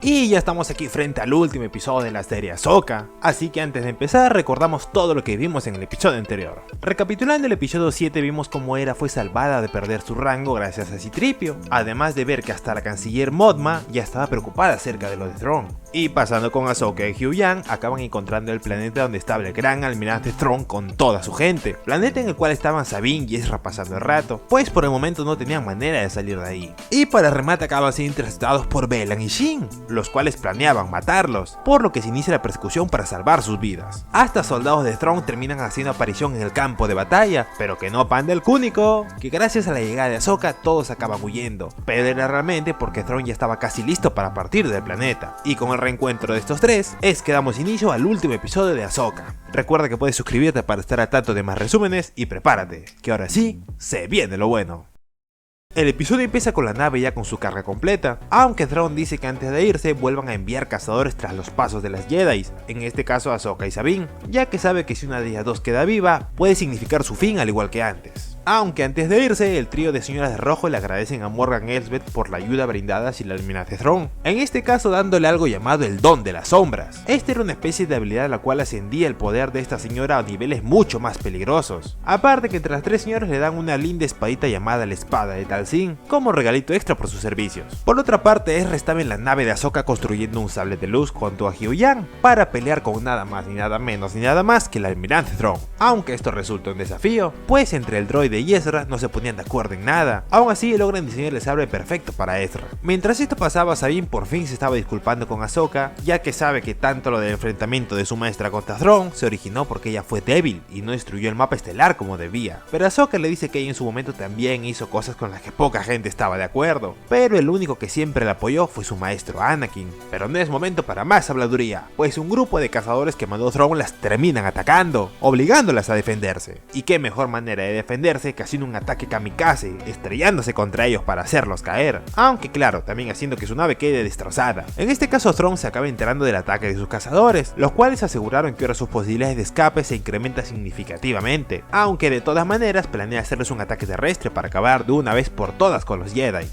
Y ya estamos aquí frente al último episodio de la serie Ahsoka, así que antes de empezar recordamos todo lo que vimos en el episodio anterior. Recapitulando el episodio 7 vimos cómo Hera fue salvada de perder su rango gracias a Citripio, además de ver que hasta la canciller Modma ya estaba preocupada acerca de lo de Thrawn. Y pasando con Ahsoka y Huyang, acaban encontrando el planeta donde estaba el gran almirante Thrawn con toda su gente, planeta en el cual estaban Sabine y Ezra pasando el rato, pues por el momento no tenían manera de salir de ahí. Y para remate acaban siendo interceptados por Belan y Shin, los cuales planeaban matarlos, por lo que se inicia la persecución para salvar sus vidas. Hasta soldados de Thrawn terminan haciendo aparición en el campo de batalla, pero que no panda el cúnico, que gracias a la llegada de Ahsoka todos acaban huyendo, pero era realmente porque Thrawn ya estaba casi listo para partir del planeta, y con el reencuentro de estos tres es que damos inicio al último episodio de Ahsoka. Recuerda que puedes suscribirte para estar al tanto de más resúmenes y prepárate, que ahora sí, se viene lo bueno. El episodio empieza con la nave ya con su carga completa, aunque Thrawn dice que antes de irse vuelvan a enviar cazadores tras los pasos de las Jedi, en este caso Ahsoka y Sabine, ya que sabe que si una de ellas dos queda viva, puede significar su fin al igual que antes. Aunque antes de irse, el trío de señoras de rojo le agradecen a Morgan Elsbeth por la ayuda brindada hacia el almirante Thrawn, en este caso dándole algo llamado el don de las sombras. Esta era una especie de habilidad la cual ascendía el poder de esta señora a niveles mucho más peligrosos. Aparte que entre las tres señoras le dan una linda espadita llamada la espada de Talzin, como regalito extra por sus servicios. Por otra parte, Ezra estaba en la nave de Ahsoka construyendo un sable de luz junto a Huyang para pelear con nada más ni nada menos ni nada más que el almirante Thrawn. Aunque esto resulta un desafío, pues entre el droide y Ezra no se ponían de acuerdo en nada, aún así logran diseñar el sable perfecto para Ezra. Mientras esto pasaba, Sabine por fin se estaba disculpando con Ahsoka, ya que sabe que tanto lo del enfrentamiento de su maestra contra Thrawn se originó porque ella fue débil y no destruyó el mapa estelar como debía. Pero Ahsoka le dice que ella en su momento también hizo cosas con las que poca gente estaba de acuerdo, pero el único que siempre la apoyó fue su maestro Anakin. Pero no es momento para más habladuría, pues un grupo de cazadores que mandó Thrawn las terminan atacando, obligándolas a defenderse. Y qué mejor manera de defenderse que haciendo un ataque kamikaze, estrellándose contra ellos para hacerlos caer, aunque claro, también haciendo que su nave quede destrozada. En este caso Thrawn se acaba enterando del ataque de sus cazadores, los cuales aseguraron que ahora sus posibilidades de escape se incrementan significativamente, aunque de todas maneras planea hacerles un ataque terrestre para acabar de una vez por todas con los Jedi,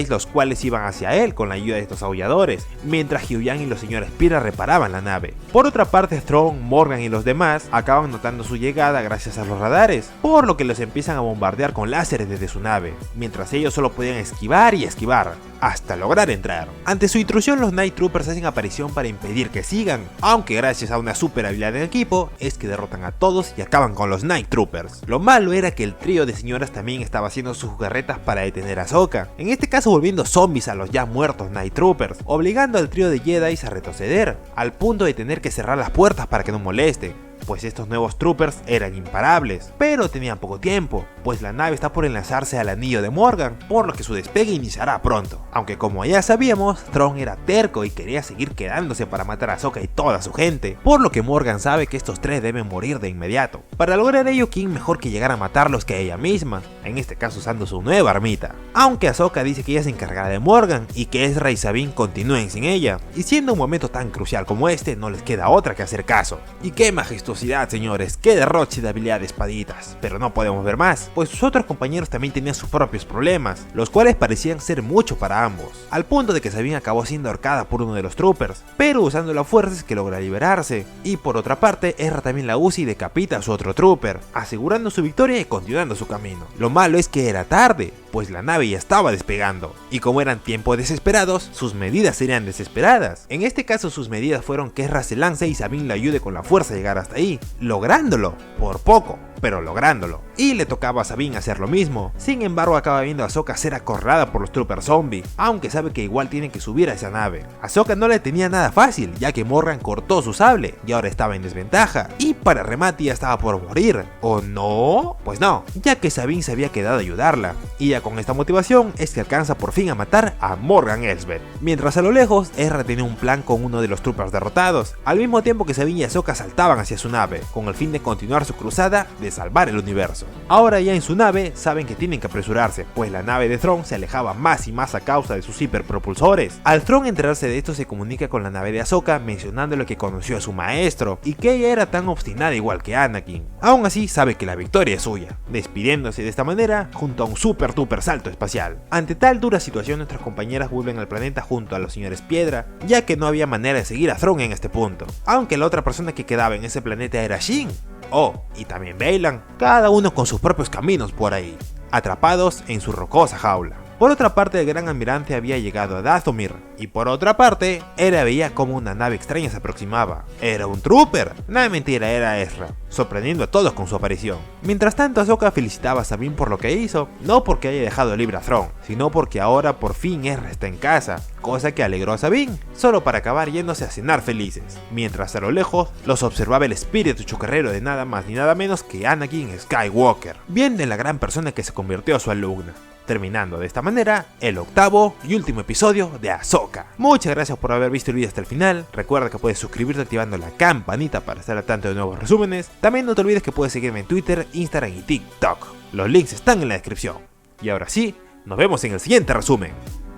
los cuales iban hacia él con la ayuda de estos aulladores, mientras Huyang y los señores Pira reparaban la nave. Por otra parte, Thrawn, Morgan y los demás acaban notando su llegada gracias a los radares, por lo que los empiezan a bombardear con láseres desde su nave, mientras ellos solo podían esquivar y esquivar, hasta lograr entrar. Ante su intrusión, los Night Troopers hacen aparición para impedir que sigan, aunque gracias a una super habilidad en equipo, es que derrotan a todos y acaban con los Night Troopers. Lo malo era que el trío de señoras también estaba haciendo sus garretas para detener a Ahsoka, en este caso volviendo zombies a los ya muertos Night Troopers, obligando al trío de Jedi a retroceder, al punto de tener que cerrar las puertas para que no molesten, pues estos nuevos troopers eran imparables, pero tenían poco tiempo, pues la nave está por enlazarse al anillo de Morgan, por lo que su despegue iniciará pronto. Aunque como ya sabíamos, Thrawn era terco y quería seguir quedándose para matar a Ahsoka y toda su gente, por lo que Morgan sabe que estos tres deben morir de inmediato. Para lograr ello, ¿quién mejor que llegar a matarlos que ella misma? En este caso usando su nueva armita. Aunque Ahsoka dice que ella se encargará de Morgan y que Ezra y Sabine continúen sin ella, y siendo un momento tan crucial como este, no les queda otra que hacer caso. Y qué majestuosidad, señores, qué derroche de habilidad de espaditas, pero no podemos ver más, pues sus otros compañeros también tenían sus propios problemas, los cuales parecían ser mucho para ambos, al punto de que Sabine acabó siendo ahorcada por uno de los troopers, pero usando la fuerza es que logra liberarse, y por otra parte, Ezra también la usa y decapita a su otro trooper, asegurando su victoria y continuando su camino. Lo malo es que era tarde, pues la nave ya estaba despegando, y como eran tiempos desesperados, sus medidas serían desesperadas. En este caso sus medidas fueron que Ezra se lance y Sabine le ayude con la fuerza a llegar hasta ahí, lográndolo, por poco, pero lográndolo. Y le tocaba a Sabine hacer lo mismo. Sin embargo, acaba viendo a Ahsoka ser acorralada por los troopers zombie, aunque sabe que igual tienen que subir a esa nave. Ahsoka no le tenía nada fácil, ya que Morgan cortó su sable y ahora estaba en desventaja, y para remate ya estaba por morir. ¿O no? Pues no, ya que Sabine se había quedado a ayudarla, y ya con esta motivación es que alcanza por fin a matar a Morgan Elsbeth. Mientras a lo lejos, Ezra tenía un plan con uno de los troopers derrotados, al mismo tiempo que Sabine y Ahsoka saltaban hacia su nave, con el fin de continuar su cruzada de salvar el universo. Ahora ya en su nave saben que tienen que apresurarse, pues la nave de Thrawn se alejaba más y más a causa de sus hiperpropulsores. Al Thrawn enterarse de esto se comunica con la nave de Ahsoka mencionándole que conoció a su maestro y que ella era tan obstinada igual que Anakin. Aún así sabe que la victoria es suya, despidiéndose de esta manera junto a un super super salto espacial. Ante tal dura situación, nuestras compañeras vuelven al planeta junto a los señores Piedra, ya que no había manera de seguir a Thrawn en este punto, aunque la otra persona que quedaba en ese planeta era Shin. Oh, y también Baylan, cada uno con sus propios caminos por ahí, atrapados en su rocosa jaula. Por otra parte, el gran almirante había llegado a Dathomir, y por otra parte, Hera veía como una nave extraña se aproximaba. ¡Era un trooper! Nada de mentira, era Ezra, sorprendiendo a todos con su aparición. Mientras tanto, Ahsoka felicitaba a Sabine por lo que hizo, no porque haya dejado libre a Thrawn, sino porque ahora por fin Ezra está en casa, cosa que alegró a Sabine, solo para acabar yéndose a cenar felices. Mientras a lo lejos, los observaba el espíritu chocarrero de nada más ni nada menos que Anakin Skywalker, bien de la gran persona que se convirtió a su alumna. Terminando de esta manera el octavo y último episodio de Ahsoka. Muchas gracias por haber visto el video hasta el final. Recuerda que puedes suscribirte activando la campanita para estar al tanto de nuevos resúmenes. También no te olvides que puedes seguirme en Twitter, Instagram y TikTok. Los links están en la descripción. Y ahora sí, nos vemos en el siguiente resumen.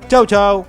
Chau chau.